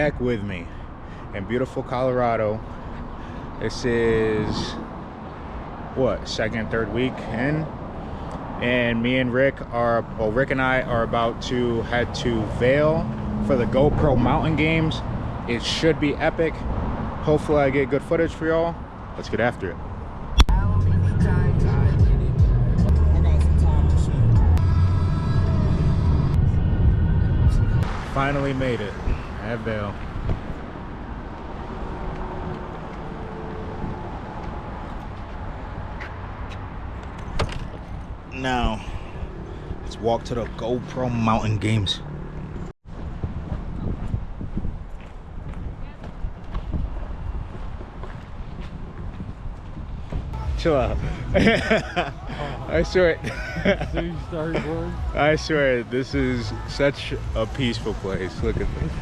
back with me in beautiful Colorado. This is what, second, third week in, and me and Rick are, well, Rick and I are about to head to Vail for the GoPro Mountain Games. It should be epic. Hopefully I get good footage for y'all. Let's get after it. Finally made it at Vail. Now, let's walk to the GoPro Mountain Games. Chill out. I swear. So you started going? I swear, this is such a peaceful place. Look at this.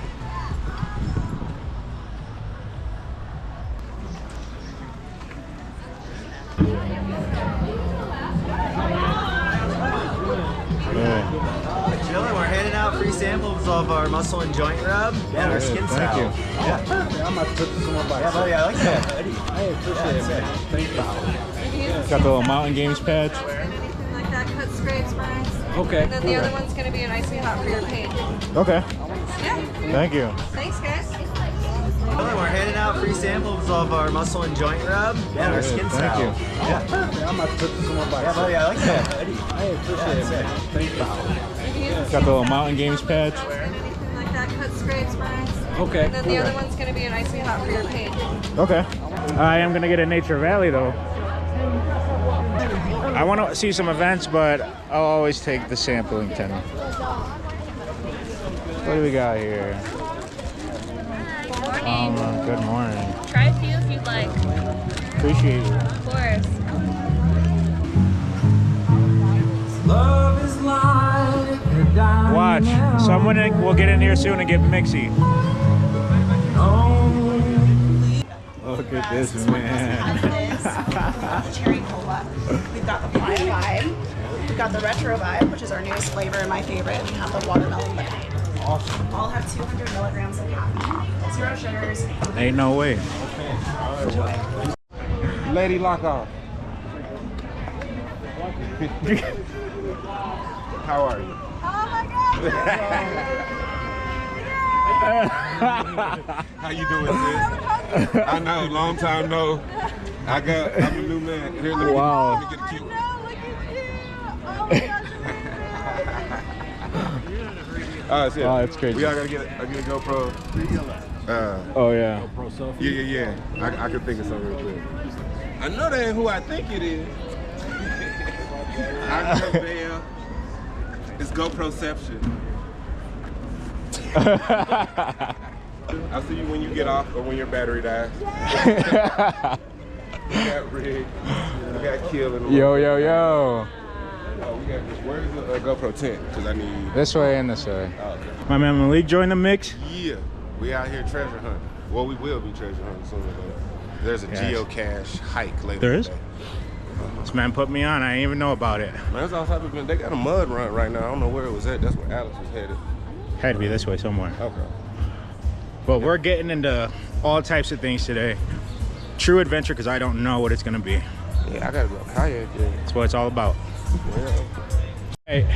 Chilling, we're handing out free samples of our muscle and joint rub. Yeah, our skin Thank style. you. Yeah. I'm about to put this on my bike. Yeah, buddy, I like that. Buddy. I appreciate it, man. Thank you. Got the little Mountain Games patch. Anything like that, cut scrapes, burns. Okay. And then the other one's going to be an icy hot for your paint. Okay. Yeah. Thank you. Thanks, guys. Chilling, we're handing out free samples of our muscle and joint rub. Yeah, our skin Thank style. you. Yeah. I'm about to put this on my bike. Yeah, buddy, I like that. Buddy. I appreciate it, man. Thank you. Got the little Mountain Games patch. Anything like that, cut scrapes, burns. Okay. And then the other one's going to be an icy hot for your paint. Okay. I am gonna get a Nature Valley though. I want to see some events, but I'll always take the sampling 10. What do we got here? Good morning. Good morning. Try a few if you'd like. Appreciate you. Of course. Watch. Someone will get in here soon and get mixy. Look at this, man. Cherry cola. We've got the pie vibe. We've got the retro vibe, which is our newest flavor and my favorite. We have the watermelon lemonade. Awesome. All have 200 milligrams of caffeine. 0 sugars. Ain't no way. Enjoy. Lady, lock off. How are you? Oh my God! How you doing, sis? I know, long time no. I'm a new man. Here, let me Wow. get a cute one. No, look at you! Oh my gosh! So, Oh, that's crazy. We all gotta get a GoPro. Oh yeah. Yeah. I can think of something real quick. I know that ain't who I think it is. I'm Vail. It's GoProception. I'll see you when you get off or when your battery dies. We got Rick. We got Kill in the Yo. Oh, we got this. Where's the GoPro tent? Because I need. This way and this way. Oh, okay. My man Malik joined the mix. Yeah, we out here treasure hunting. Well, we will be treasure hunting soon. There's a Yes. geocache hike later. There is? today. This man put me on. I didn't even know about it. Man, that's all type of. They got a mud run right now. I don't know where it was at. That's where Alex was headed. Had to be this way somewhere. Okay. But we're getting into all types of things today. True adventure, because I don't know what it's gonna be. Yeah, I gotta go kayak. Yeah. That's what it's all about. Yeah. Hey,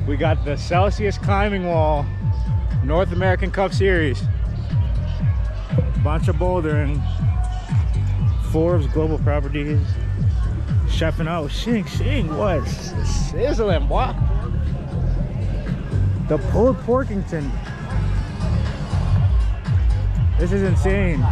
we got the Celsius climbing wall, North American Cup Series. Bunch of bouldering. Forbes Global Properties. Chefing out. Shing. What? Sizzling, what? The pulled Porkington. This is insane.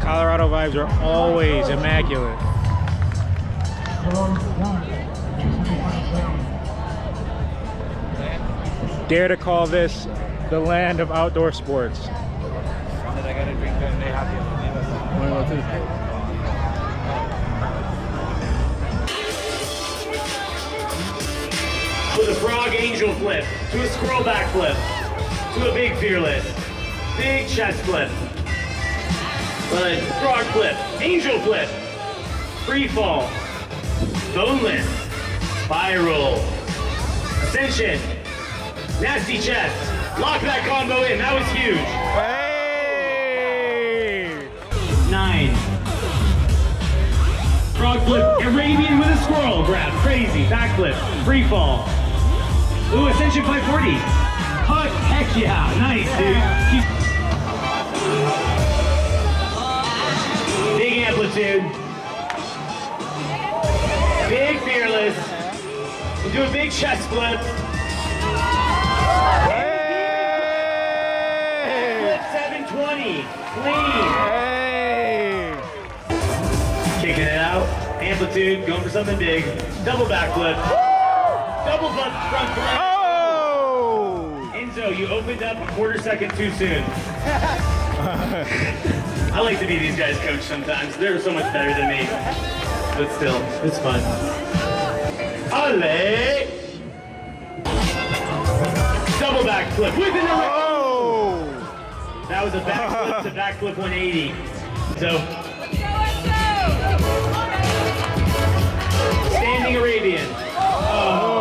Colorado vibes are always immaculate. Dare to call this the land of outdoor sports. With a frog angel flip, to a squirrel back flip, to a big fearless, big chest flip, a frog flip, angel flip, free fall, boneless, spiral, ascension, nasty chest, lock that combo in, that was huge. Hey! 9. Frog flip, Arabian with a squirrel grab, crazy, backflip, free fall. Ooh, Ascension 540. Hug, heck yeah, nice, dude. Big amplitude. Big fearless. We'll do a big chest flip. Flip 720, clean. Hey! Kicking it out, amplitude, going for something big. Double backflip. Double front flip. Oh! Enzo, you opened up a quarter second too soon. I like to be these guys' coach sometimes. They're so much better than me. But still, it's fun. Ale! Double backflip with an Oh! That was a backflip to backflip 180. So, standing Arabian. Oh!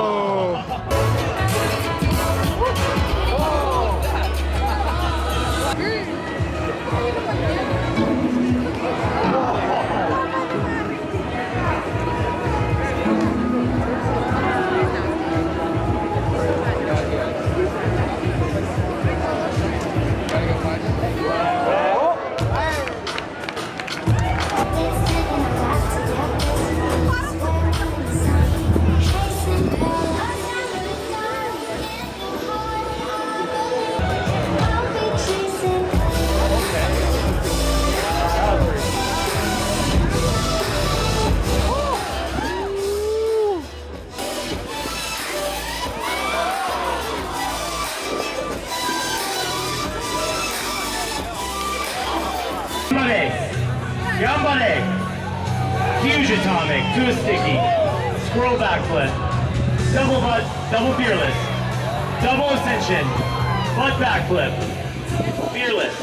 Gambale. Huge atomic to a sticky. Squirrel backflip. Double butt, double fearless. Double ascension. Butt backflip. Fearless.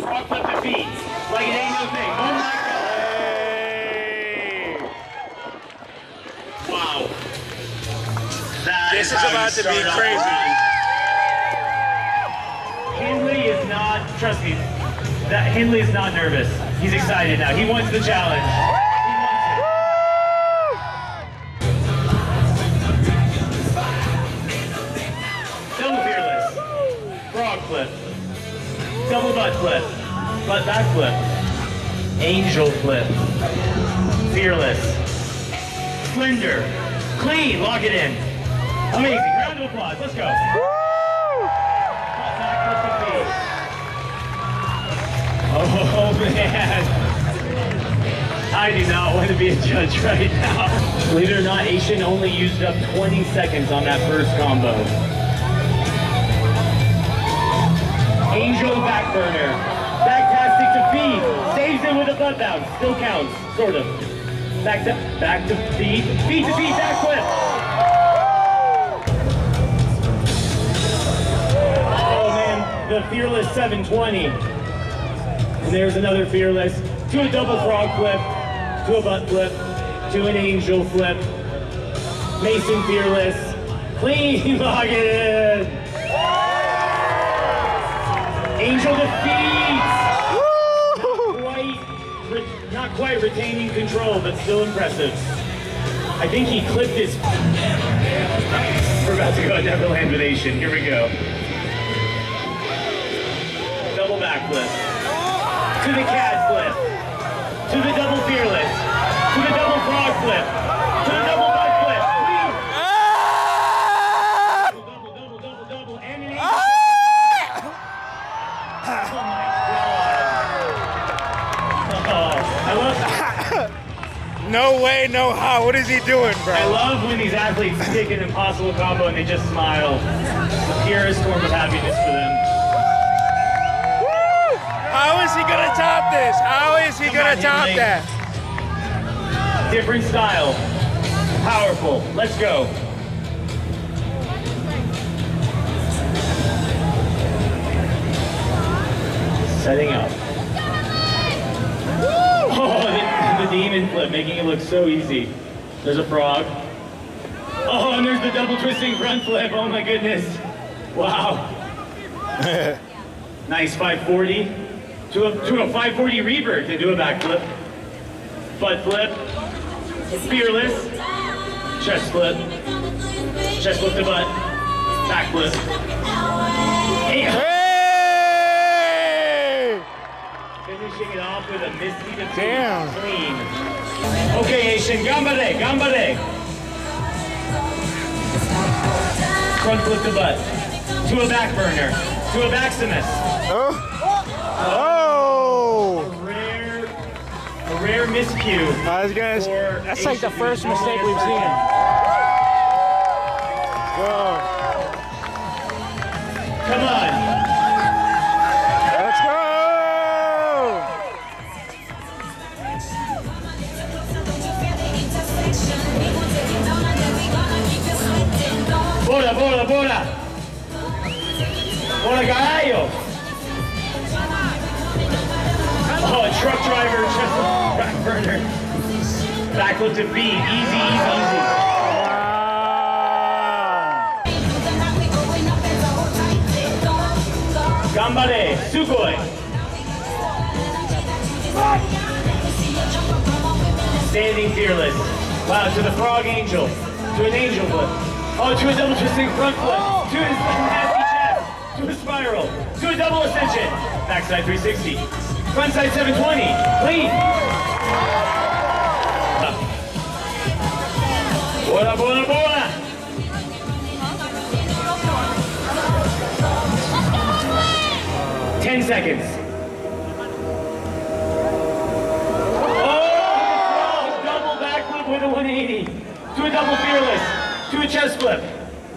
Frog flip to feet. Like it ain't no thing. Oh my God. Wow. This is about to be crazy. Hindley is not, trust me, that Hindley is not nervous. He's excited now. He wants the challenge. He wants it. Double fearless. Frog flip. Double butt flip. Butt back flip. Angel flip. Fearless. Slender. Clean. Lock it in. Amazing. Round of applause. Let's go. Oh man, I do not want to be a judge right now. Believe it or not, Asian only used up 20 seconds on that first combo. Angel back burner, backtastic to feet, saves it with a butt bounce, still counts, sort of. Back to feet, feet to feet, back flip. Oh man, the fearless 720. And there's another fearless, to a double frog flip, to a butt flip, to an angel flip, Mason fearless, clean, lock it in. Angel defeats. Not quite retaining control, but still impressive. I think he clipped his. We're about to go at Neverland with Asian. Here we go. Double backflip. To the cat flip, to the double fearless, to the double frog flip, to the double butt flip. Double, and an angel. Oh my God. Oh, I love that. No way, no how. What is he doing, bro? I love when these athletes stick an impossible combo and they just smile. The purest form of happiness for them. How is he gonna top this? How is he gonna top that? Different style. Powerful. Let's go. Setting up. Oh, the demon flip, making it look so easy. There's a frog. Oh, and there's the double twisting front flip. Oh my goodness. Wow. Nice 540. To a 540 revert to do a backflip. Butt flip. Fearless. Chest flip. Chest flip to butt. Backflip. Hey! Finishing it off with a misty defeat. Damn. Clean. Okay, Asian, gambare, gambare. Front flip to butt. To a back burner. To a back submit. Oh! A rare miscue. I was gonna. That's like the first mistake we've seen. Go. Come on. Let's go! Bola, bola, bola. Bola caballo. Oh, truck driver, just back burner. Backflip to beat. Easy, easy, easy. Gambare, sugoi. Standing fearless. Wow, to the frog angel. To an angel flip. Oh, to a double twisting front flip. To a nasty chest. To a spiral. To a double ascension. Backside 360. Frontside 720. Clean. Bola, bola, bola. Seconds. Oh, double backflip with a 180. To a double fearless. To a chest flip.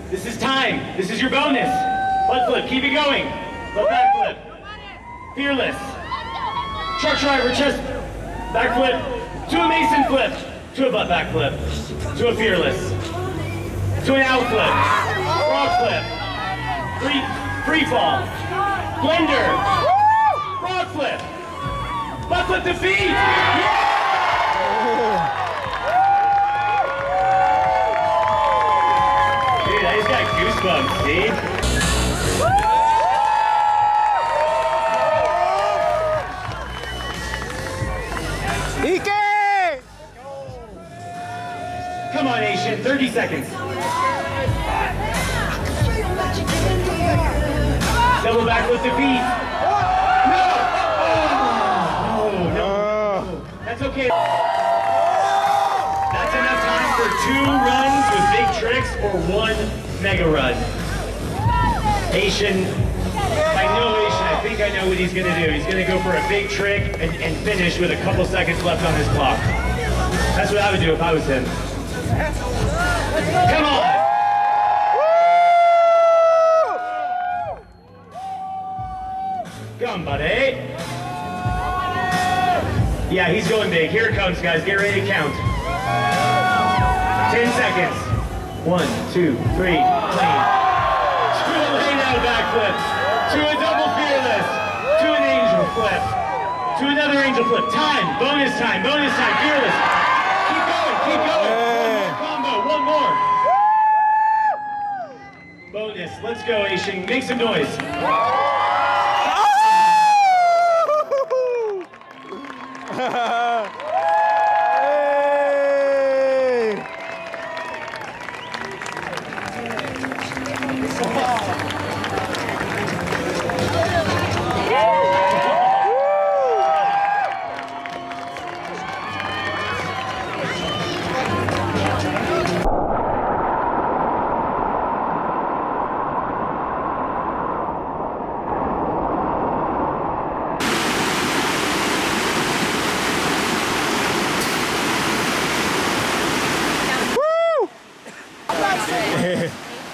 This is time. This is your bonus. Butt flip. Keep it going. Butt backflip. Fearless. Truck driver chest backflip. To a mason flip. To a butt backflip. To a fearless. To an out flip. Frog flip. Free fall. Blender. Frog flip. Butt flip to feet. Yeah! Dude, I just got goosebumps, see? Ike! Come on, Asian, 30 seconds. Double backflip to feet. No! Oh, no. That's okay. That's enough time for 2 runs with big tricks or 1 mega run. Asian, I think I know what he's gonna do. He's gonna go for a big trick and finish with a couple seconds left on his clock. That's what I would do if I was him. Come on! Come, buddy. Yeah, he's going big. Here it comes, guys. Get ready to count. 10 seconds. 1, 2, 3. Clean. To a laid out backflip. To a double fearless. To an angel flip. To another angel flip. Time. Bonus time. Bonus time. Fearless. Keep going. Keep going. One more combo. One more. Bonus. Let's go, Asian. Make some noise.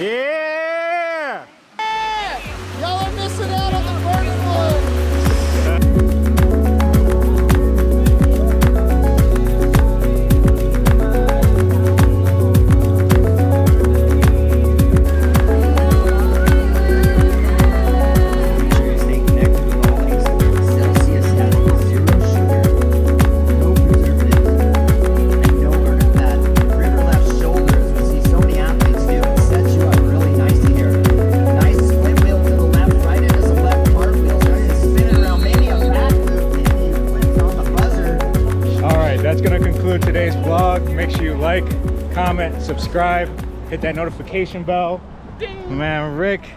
Yeah! Y'all are missing out on the first one. Today's vlog. Make sure you like, comment, subscribe, hit that notification bell. Ding. Man, Rick,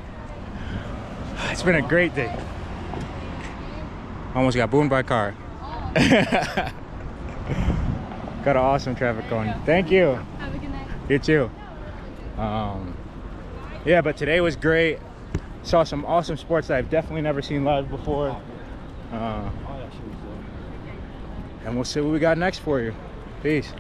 it's been a great day. Almost got boomed by a car. Got an awesome traffic going. Thank you. Have a good night. You too. Yeah, but today was great. Saw some awesome sports that I've definitely never seen live before. And we'll see what we got next for you. Peace.